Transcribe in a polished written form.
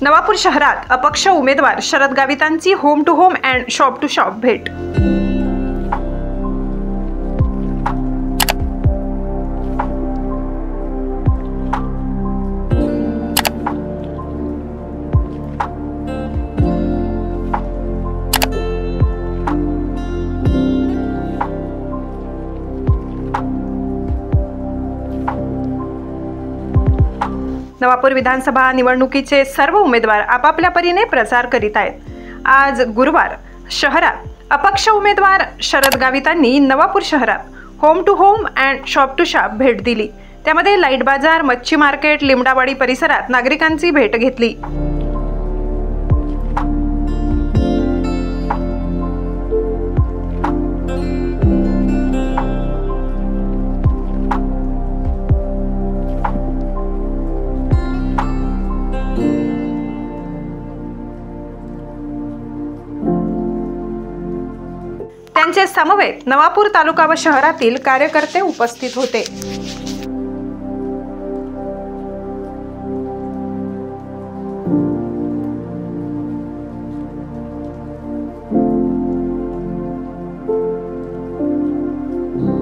नवापूर शहरात अपक्ष उमेदवार शरद गावितांची home to home and shop to shop भेट। नवापूर विधानसभा निवडणुकीचे सर्व उमेदवार आपापल्या परीने प्रचार करीत आहेत। आज गुरुवार शहरात अपक्ष उमेदवार शरद गावितांनी नवापूर शहरात home to home and shop to shop भेट दिली। त्यामध्ये लाईट बाजार, मच्छी मार्केट, लिमडावाडी परिसरात नागरिकांची भेट घेतली। त्यांचे समवेत नवापूर तालुका व शहरातील कार्यकर्ते उपस्थित होते।